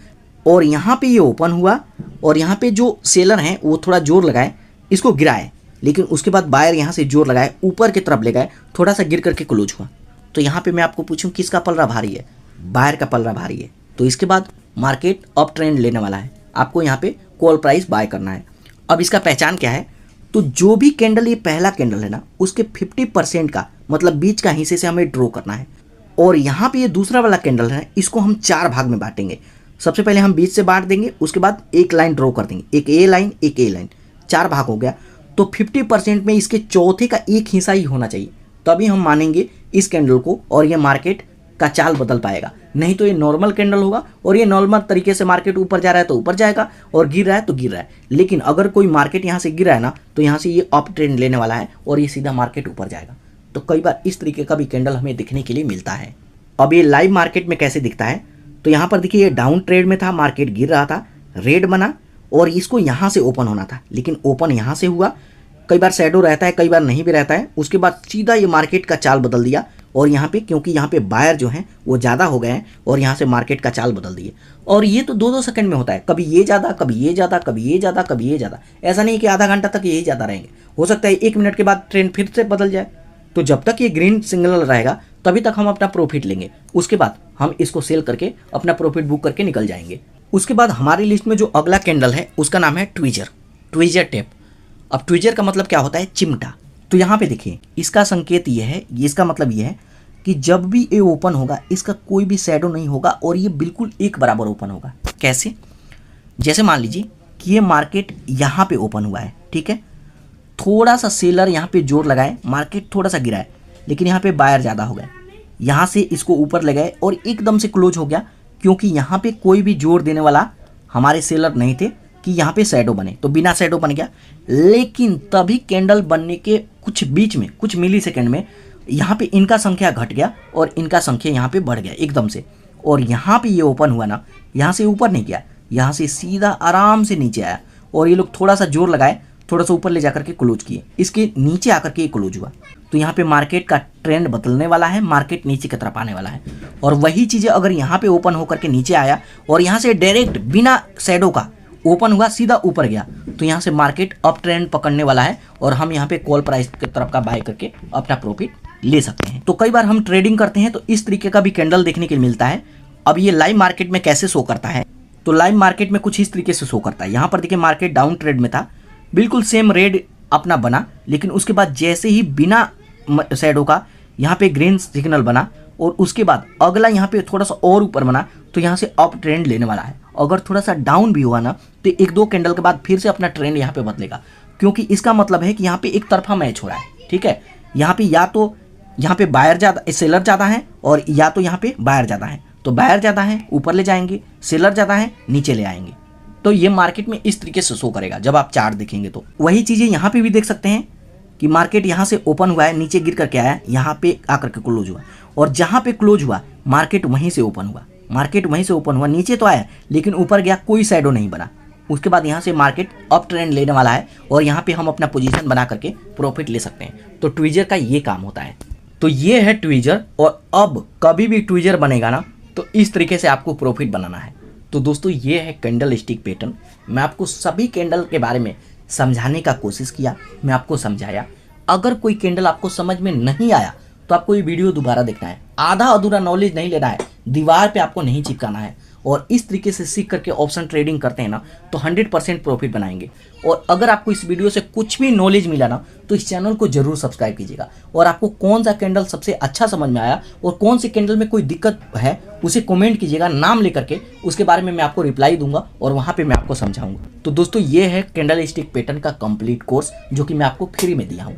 और यहाँ पे ये ओपन हुआ और यहाँ पे जो सेलर हैं वो थोड़ा जोर लगाए, इसको गिराए, लेकिन उसके बाद बायर यहाँ से जोर लगाए, ऊपर की तरफ ले गए, थोड़ा सा गिर करके क्लोज हुआ। तो यहाँ पे मैं आपको पूछूं किसका पलड़ा भारी है? बायर का पलड़ा भारी है। तो इसके बाद मार्केट अप ट्रेंड लेने वाला है, आपको यहाँ पे कॉल प्राइस बाय करना है। अब इसका पहचान क्या है? तो जो भी कैंडल, ये पहला कैंडल है ना, उसके 50% का मतलब बीच का हिस्से से हमें ड्रॉ करना है। और यहाँ पे ये दूसरा वाला कैंडल है, इसको हम 4 भाग में बांटेंगे। सबसे पहले हम बीच से बांट देंगे, उसके बाद एक लाइन ड्रॉ कर देंगे, एक ए लाइन, एक ए लाइन, 4 भाग हो गया। तो 50% में इसके चौथे का एक हिस्सा ही होना चाहिए, तभी हम मानेंगे इस कैंडल को और ये मार्केट का चाल बदल पाएगा। नहीं तो ये नॉर्मल कैंडल होगा और ये नॉर्मल तरीके से मार्केट ऊपर जा रहा है तो ऊपर जाएगा और गिर रहा है तो गिर रहा है। लेकिन अगर कोई मार्केट यहाँ से गिरा है ना, तो यहाँ से ये अप ट्रेंड लेने वाला है और ये सीधा मार्केट ऊपर जाएगा। तो कई बार इस तरीके का भी कैंडल हमें दिखने के लिए मिलता है। अब ये लाइव मार्केट में कैसे दिखता है? तो यहाँ पर देखिए, ये डाउन ट्रेड में था, मार्केट गिर रहा था, रेड बना और इसको यहाँ से ओपन होना था, लेकिन ओपन यहाँ से हुआ। कई बार शैडो रहता है, कई बार नहीं भी रहता है। उसके बाद सीधा ये मार्केट का चाल बदल दिया और यहाँ पे, क्योंकि यहाँ पे बायर जो हैं वो ज़्यादा हो गए हैं और यहाँ से मार्केट का चाल बदल दिए। और ये तो 2-2 सेकंड में होता है, कभी ये ज़्यादा, कभी ये ज़्यादा, कभी ये ज़्यादा, कभी ये ज़्यादा। ऐसा नहीं कि आधा घंटा तक यही ज़्यादा रहेंगे, हो सकता है 1 मिनट के बाद ट्रेंड फिर से बदल जाए। तो जब तक ये ग्रीन सिग्नल रहेगा तभी तक हम अपना प्रॉफिट लेंगे, उसके बाद हम इसको सेल करके अपना प्रॉफिट बुक करके निकल जाएंगे। उसके बाद हमारी लिस्ट में जो अगला कैंडल है उसका नाम है ट्विजर टेप। अब ट्विजर का मतलब क्या होता है? चिमटा। तो यहाँ पे देखिए, इसका संकेत ये है, इसका मतलब ये है कि जब भी ये ओपन होगा इसका कोई भी शैडो नहीं होगा और ये बिल्कुल एक बराबर ओपन होगा। कैसे? जैसे मान लीजिए कि ये मार्केट यहाँ पे ओपन हुआ है, ठीक है, थोड़ा सा सेलर यहाँ पे जोर लगाए, मार्केट थोड़ा सा गिरा है, लेकिन यहाँ पे बायर ज़्यादा हो गए, यहाँ से इसको ऊपर ले गए और एकदम से क्लोज हो गया, क्योंकि यहाँ पे कोई भी जोर देने वाला हमारे सेलर नहीं थे कि यहाँ पे शैडो बने, तो बिना शैडो बन गया। लेकिन तभी कैंडल बनने के कुछ बीच में, कुछ मिली सेकेंड में यहाँ पे इनका संख्या घट गया और इनका संख्या यहाँ पे बढ़ गया एकदम से। और यहाँ पे ये ओपन हुआ ना, यहाँ से ऊपर नहीं गया, यहाँ से सीधा आराम से नीचे आया और ये लोग थोड़ा सा जोर लगाए, थोड़ा सा ऊपर ले जाकर के क्लोज किए, इसके नीचे आकर के ये क्लोज हुआ। तो यहाँ पे मार्केट का ट्रेंड बदलने वाला है, मार्केट नीचे की तरफ आने वाला है। और वही चीज़ें अगर यहाँ पे ओपन होकर के नीचे आया और यहाँ से डायरेक्ट बिना शैडो का ओपन हुआ, सीधा ऊपर गया, तो यहाँ से मार्केट अप ट्रेंड पकड़ने वाला है और हम यहाँ पे कॉल प्राइस की तरफ का बाय करके अपना प्रॉफिट ले सकते हैं। तो कई बार हम ट्रेडिंग करते हैं तो इस तरीके का भी कैंडल देखने के लिए मिलता है। अब ये लाइव मार्केट में कैसे शो करता है? तो लाइव मार्केट में कुछ इस तरीके से शो करता है। यहाँ पर देखिए, मार्केट डाउन ट्रेड में था, बिल्कुल सेम रेड अपना बना, लेकिन उसके बाद जैसे ही बिना शैडो का यहाँ पे ग्रीन सिग्नल बना और उसके बाद अगला यहाँ पे थोड़ा सा और ऊपर बना, तो यहाँ से अप ट्रेंड लेने वाला है। अगर थोड़ा सा डाउन भी हुआ ना, तो 1-2 कैंडल के बाद फिर से अपना ट्रेंड यहाँ पे बदलेगा, क्योंकि इसका मतलब है कि यहाँ पे एक तरफा मैच हो रहा है। ठीक है, यहाँ पे या तो यहाँ पे बायर ज़्यादा, सेलर ज़्यादा है, और या तो यहाँ पे बायर ज़्यादा है। तो बायर ज़्यादा है ऊपर ले जाएंगे, सेलर ज़्यादा है नीचे ले आएंगे। तो ये मार्केट में इस तरीके से शो करेगा जब आप चार्ट देखेंगे। तो वही चीज़ें यहाँ पे भी देख सकते हैं कि मार्केट यहाँ से ओपन हुआ है, नीचे गिर करके आया, यहाँ पे आकर के क्लोज हुआ, और जहाँ पे क्लोज हुआ मार्केट वहीं से ओपन हुआ, नीचे तो आया लेकिन ऊपर गया, कोई शैडो नहीं बना। उसके बाद यहाँ से मार्केट अप ट्रेंड लेने वाला है और यहाँ पे हम अपना पोजीशन बना करके प्रॉफिट ले सकते हैं। तो ट्विजर का ये काम होता है। तो ये है ट्विजर, और अब कभी भी ट्विजर बनेगा ना तो इस तरीके से आपको प्रॉफिट बनाना है। तो दोस्तों ये है कैंडल स्टिक पैटर्न। मैं आपको सभी कैंडल के बारे में समझाने का कोशिश किया, मैं आपको समझाया। अगर कोई कैंडल आपको समझ में नहीं आया तो आपको ये वीडियो दोबारा देखना है। आधा अधूरा नॉलेज नहीं लेना है, दीवार पे आपको नहीं चिपकाना है। और इस तरीके से सीख करके ऑप्शन ट्रेडिंग करते हैं ना तो 100% प्रॉफिट बनाएंगे। और अगर आपको इस वीडियो से कुछ भी नॉलेज मिला ना तो इस चैनल को जरूर सब्सक्राइब कीजिएगा। और आपको कौन सा कैंडल सबसे अच्छा समझ में आया और कौन से कैंडल में कोई दिक्कत है उसे कमेंट कीजिएगा नाम लेकर के, उसके बारे में मैं आपको रिप्लाई दूंगा और वहाँ पर मैं आपको समझाऊंगा। तो दोस्तों ये है कैंडल स्टिक पैटर्न का कंप्लीट कोर्स जो कि मैं आपको फ्री में दिया हूँ।